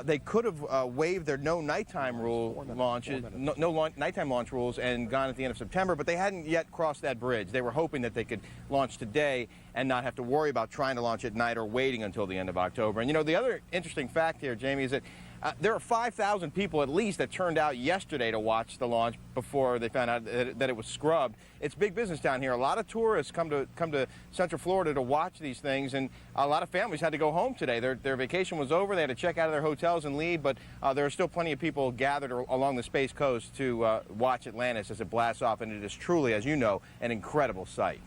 They could have waived their no nighttime nighttime launch rules and gone at the end of September, but they hadn't yet crossed that bridge. They were hoping that they could launch today and not have to worry about trying to launch at night or waiting until the end of October. And you know, the other interesting fact here, Jamie, is that there are 5,000 people at least that turned out yesterday to watch the launch before they found out that it was scrubbed. It's big business down here. A lot of tourists come to Central Florida to watch these things, and a lot of families had to go home today. Their vacation was over. They had to check out of their hotels and leave, but there are still plenty of people gathered along the Space Coast to watch Atlantis as it blasts off, and it is truly, as you know, an incredible sight.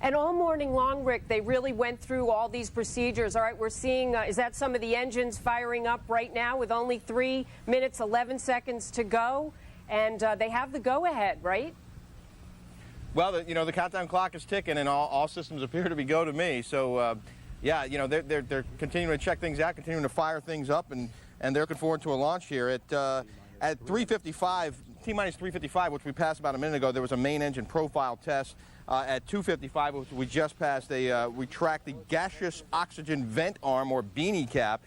And all morning long, Rick, they really went through all these procedures. All right, we're seeing, is that some of the engines firing up right now with only 3 minutes, 11 seconds to go? And they have the go-ahead, right? Well, the countdown clock is ticking, and all systems appear to be go to me. So, yeah, they're continuing to check things out, continuing to fire things up, and they're looking forward to a launch here. At 3:55, T-minus 3:55, which we passed about a minute ago, there was a main engine profile test. At 2:55, which we just passed, we tracked the gaseous oxygen vent arm, or beanie cap.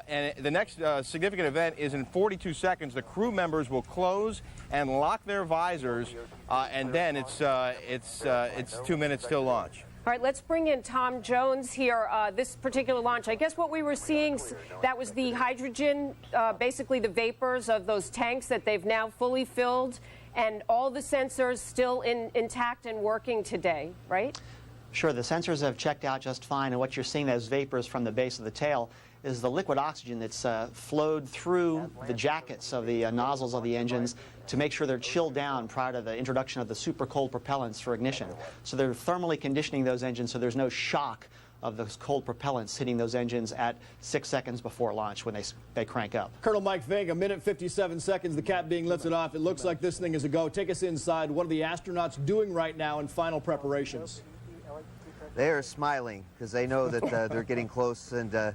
And the next significant event is in 42 seconds. The crew members will close and lock their visors, and then it's 2 minutes till launch. All right, let's bring in Tom Jones here. This particular launch, I guess what we were seeing, that was the hydrogen, basically the vapors of those tanks that they've now fully filled, and all the sensors still intact and working today, right? Sure, the sensors have checked out just fine, and what you're seeing as vapors from the base of the tail is the liquid oxygen that's flowed through the jackets of the nozzles of the engines to make sure they're chilled down prior to the introduction of the super cold propellants for ignition. So they're thermally conditioning those engines so there's no shock of those cold propellants hitting those engines at 6 seconds before launch when they crank up. Colonel Mike Fink, a minute 57 seconds, the cap being lifted off. It looks like this thing is a go. Take us inside. What are the astronauts doing right now in final preparations? They are smiling because they know that they're getting close, and the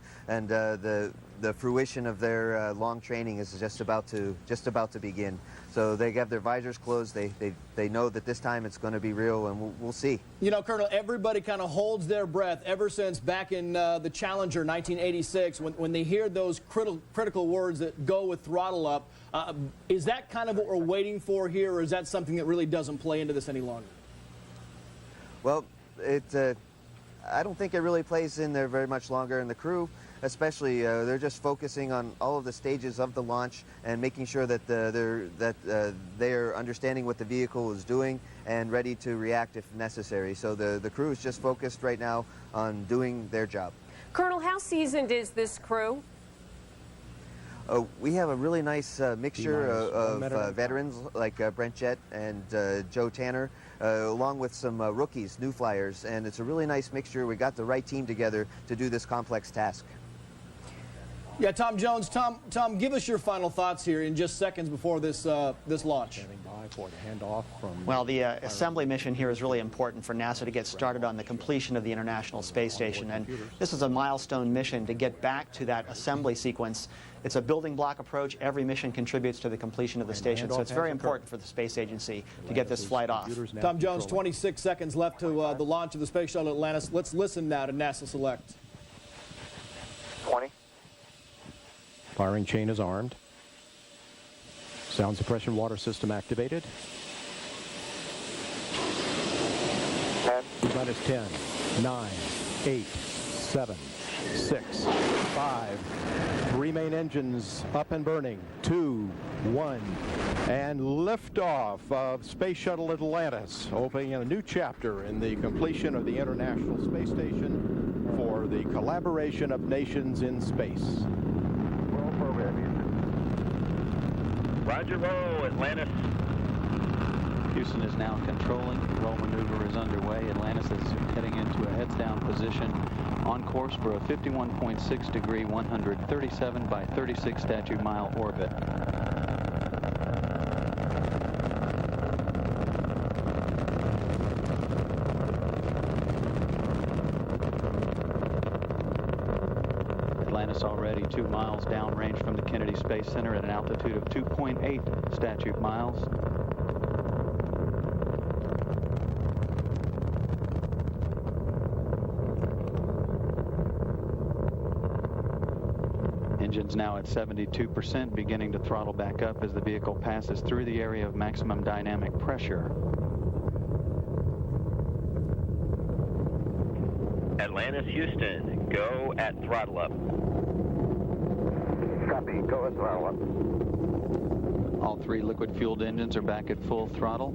fruition of their long training is just about to begin. So they have their visors closed. They know that this time it's going to be real, and we'll see. You know, Colonel, everybody kind of holds their breath ever since back in the Challenger 1986 when they hear those critical words that go with throttle up. Is that kind of what we're waiting for here, or is that something that really doesn't play into this any longer? Well, I don't think it really plays in there very much longer, and the crew especially, they're just focusing on all of the stages of the launch and making sure that they're understanding what the vehicle is doing and ready to react if necessary. So the crew is just focused right now on doing their job. Colonel, how seasoned is this crew? We have a really nice mixture of veterans like Brent Jett and Joe Tanner, along with some rookies, new flyers, and it's a really nice mixture. We got the right team together to do this complex task. Yeah, Tom Jones. Tom, give us your final thoughts here in just seconds before this launch. Well, the assembly mission here is really important for NASA to get started on the completion of the International Space Station, and this is a milestone mission to get back to that assembly sequence. It's a building block approach. Every mission contributes to the completion of the station, so it's very important for the space agency to get this flight off. Tom Jones, 26 seconds left to the launch of the Space Shuttle Atlantis. Let's listen now to NASA Select. 20. Firing chain is armed. Sound suppression water system activated. 10. Minus 10, 9, 8, 7, 6, 5. 3 main engines up and burning. 2, 1, and liftoff of Space Shuttle Atlantis, opening a new chapter in the completion of the International Space Station for the collaboration of nations in space. Roll program. Roger, roll, Atlantis. Houston is now controlling. Roll maneuver is underway. Atlantis is heading into a heads-down position on course for a 51.6 degree, 137 by 36 statute mile orbit. Atlantis already 2 miles downrange from the Kennedy Space Center at an altitude of 2.8 statute miles. Engines now at 72%, beginning to throttle back up as the vehicle passes through the area of maximum dynamic pressure. Atlantis, Houston, go at throttle up. Copy, go at throttle up. All three liquid-fueled engines are back at full throttle.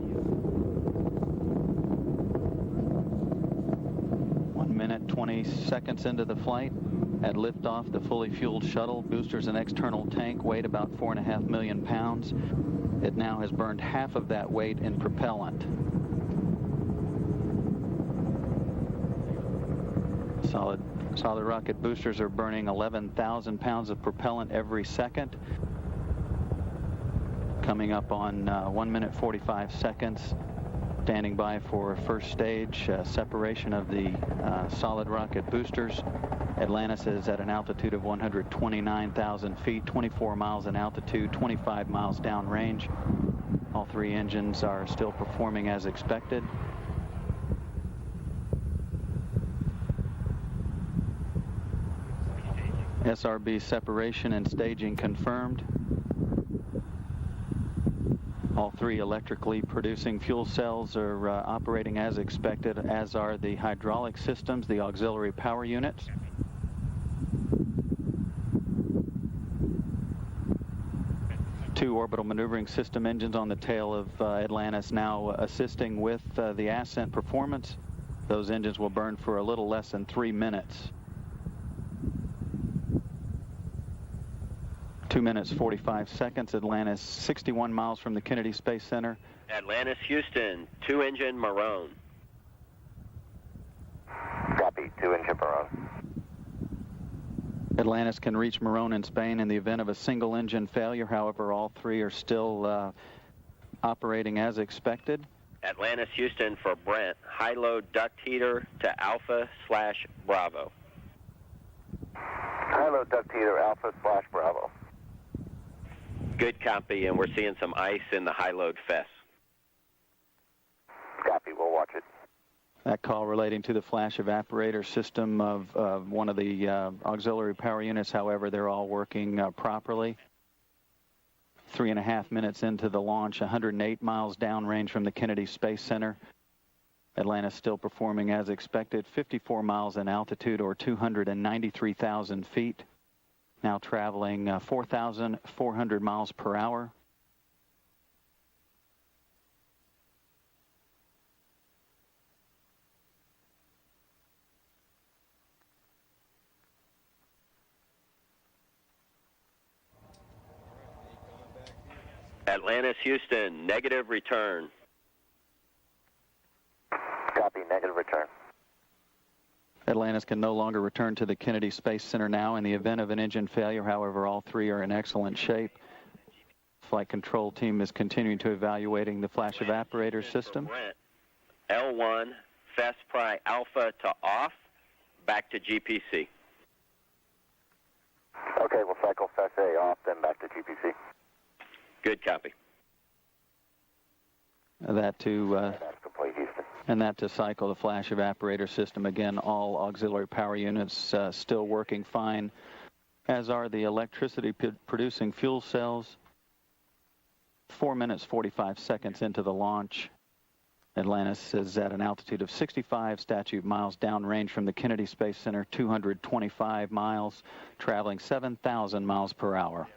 1 minute, 20 seconds into the flight. At liftoff, the fully fueled shuttle, boosters and external tank weighed about 4.5 million pounds. It now has burned half of that weight in propellant. Solid rocket boosters are burning 11,000 pounds of propellant every second. Coming up on 1 minute 45 seconds. Standing by for first stage separation of the solid rocket boosters. Atlantis is at an altitude of 129,000 feet, 24 miles in altitude, 25 miles downrange. All three engines are still performing as expected. SRB separation and staging confirmed. All three electrically producing fuel cells are operating as expected, as are the hydraulic systems, the auxiliary power units. Two orbital maneuvering system engines on the tail of Atlantis now assisting with the ascent performance. Those engines will burn for a little less than 3 minutes. 2 minutes 45 seconds. Atlantis 61 miles from the Kennedy Space Center. Atlantis, Houston, 2-engine Marone. Copy, 2-engine Marone. Atlantis can reach Marone in Spain in the event of a single engine failure. However, all three are still operating as expected. Atlantis, Houston for Brent, high load duct heater to Alpha/Bravo. High load duct heater Alpha/Bravo. Good copy, and we're seeing some ice in the high load fess. Copy, we'll watch it. That call relating to the flash evaporator system of one of the auxiliary power units. However, they're all working properly. 3.5 minutes into the launch, 108 miles downrange from the Kennedy Space Center. Atlantis still performing as expected, 54 miles in altitude or 293,000 feet. Now traveling 4,400 miles per hour. Atlantis, Houston, negative return. Copy, negative return. Atlantis can no longer return to the Kennedy Space Center now in the event of an engine failure. However, all three are in excellent shape. Flight control team is continuing to evaluating the flash evaporator system. L1, Fespri Alpha to off, back to GPC. Okay, we'll cycle Fes A off, then back to GPC. Good copy. That to cycle the flash evaporator system. Again, all auxiliary power units still working fine, as are the electricity producing fuel cells. 4 minutes 45 seconds into the launch. Atlantis is at an altitude of 65 statute miles downrange from the Kennedy Space Center, 225 miles, traveling 7,000 miles per hour.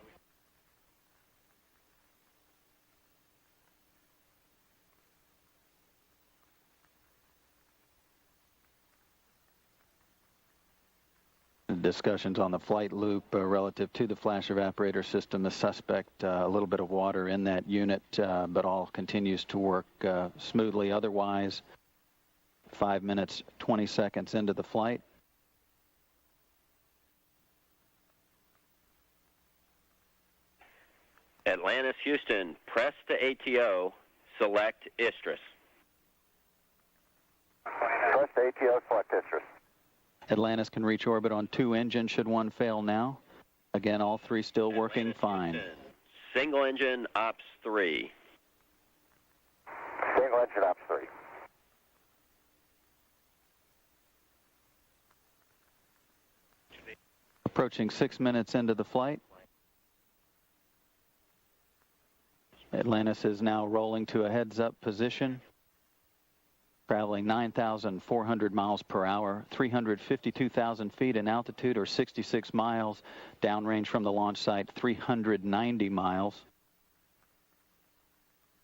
Discussions on the flight loop relative to the flash evaporator system. The suspect, a little bit of water in that unit, but all continues to work smoothly otherwise. 5 minutes, 20 seconds into the flight. Atlantis, Houston, press to ATO, select Istris. Press to ATO, select Istris. Atlantis can reach orbit on 2 engines should one fail now. Again, all three still working fine. Houston, single engine ops 3. Single engine ops 3. Approaching 6 minutes into the flight. Atlantis is now rolling to a heads-up position, traveling 9,400 miles per hour, 352,000 feet in altitude, or 66 miles, downrange from the launch site, 390 miles.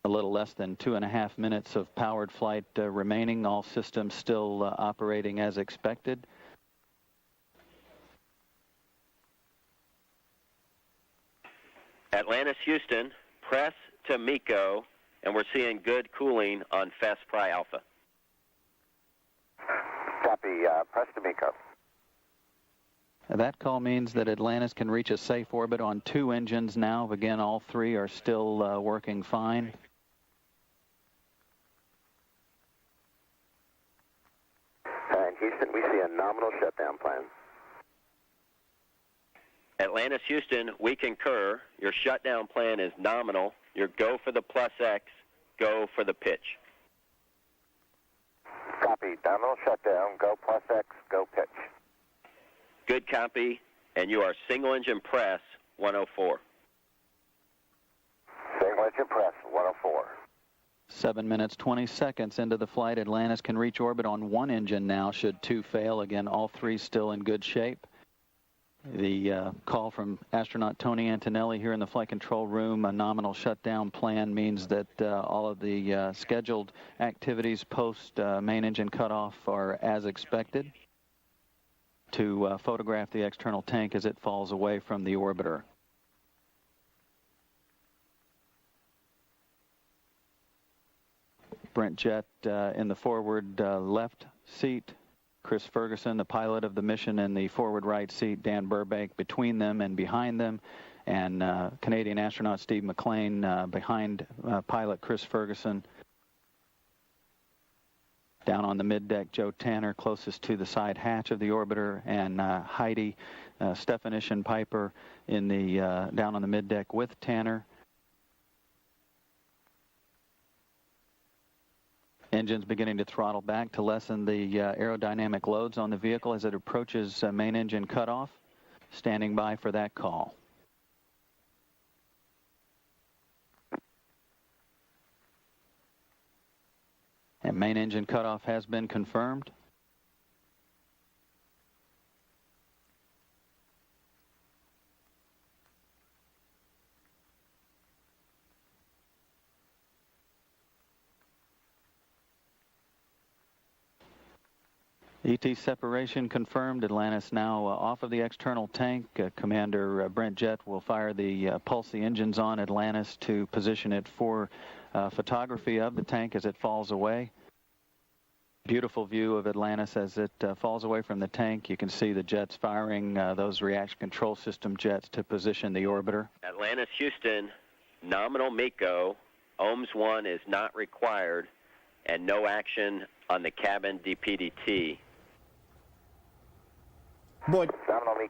A little less than 2.5 minutes of powered flight remaining, all systems still operating as expected. Atlantis, Houston, press to MECO, and we're seeing good cooling on FastPry Alpha. Copy, press to MECO. That call means that Atlantis can reach a safe orbit on 2 engines now. Again, all 3 are still working fine. And Houston, we see a nominal shutdown plan. Atlantis, Houston, we concur. Your shutdown plan is nominal. Your go for the plus X, go for the pitch. Copy, nominal shutdown, go plus X, go pitch. Good copy, and you are single engine press 104. Single engine press 104. 7 minutes, 20 seconds into the flight. Atlantis can reach orbit on 1 engine now, should 2 fail. Again, all 3 still in good shape. The call from astronaut Tony Antonelli here in the flight control room, a nominal shutdown plan, means that all of the scheduled activities post main engine cutoff are as expected, to photograph the external tank as it falls away from the orbiter. Brent Jett in the forward left seat. Chris Ferguson, the pilot of the mission, in the forward right seat. Dan Burbank between them and behind them. And Canadian astronaut Steve McLean behind pilot Chris Ferguson. Down on the middeck, Joe Tanner closest to the side hatch of the orbiter, and Heidi Stefanish Piper in the down on the middeck with Tanner. Engines beginning to throttle back to lessen the aerodynamic loads on the vehicle as it approaches main engine cutoff. Standing by for that call. And main engine cutoff has been confirmed. ET separation confirmed. Atlantis now off of the external tank. Commander Brent Jett will fire the pulse the engines on Atlantis to position it for photography of the tank as it falls away. Beautiful view of Atlantis as it falls away from the tank. You can see the jets firing those reaction control system jets to position the orbiter. Atlantis, Houston, nominal MECO. OMS 1 is not required, and no action on the cabin DPDT. Boy,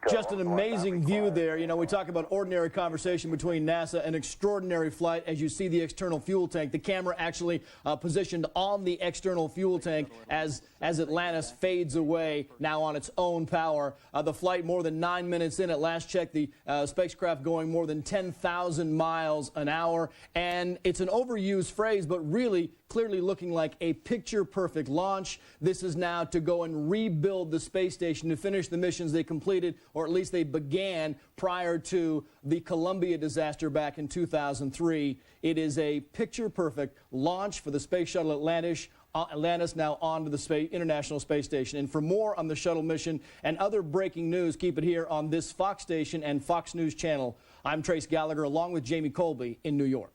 just an amazing view there. You know, we talk about ordinary conversation between NASA, an extraordinary flight. As you see the external fuel tank, the camera actually positioned on the external fuel tank as Atlantis fades away now on its own power. The flight more than 9 minutes in. At last check, the spacecraft going more than 10,000 miles an hour. And it's an overused phrase, but really clearly looking like a picture-perfect launch. This is now to go and rebuild the space station to finish the missions they completed, or at least they began prior to the Columbia disaster back in 2003. It is a picture-perfect launch for the Space Shuttle Atlantis now on to the International Space Station. And for more on the shuttle mission and other breaking news, keep it here on this Fox station and Fox News channel. I'm Trace Gallagher along with Jamie Colby in New York.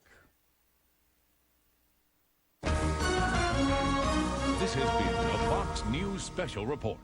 This has been a Fox News Special Report.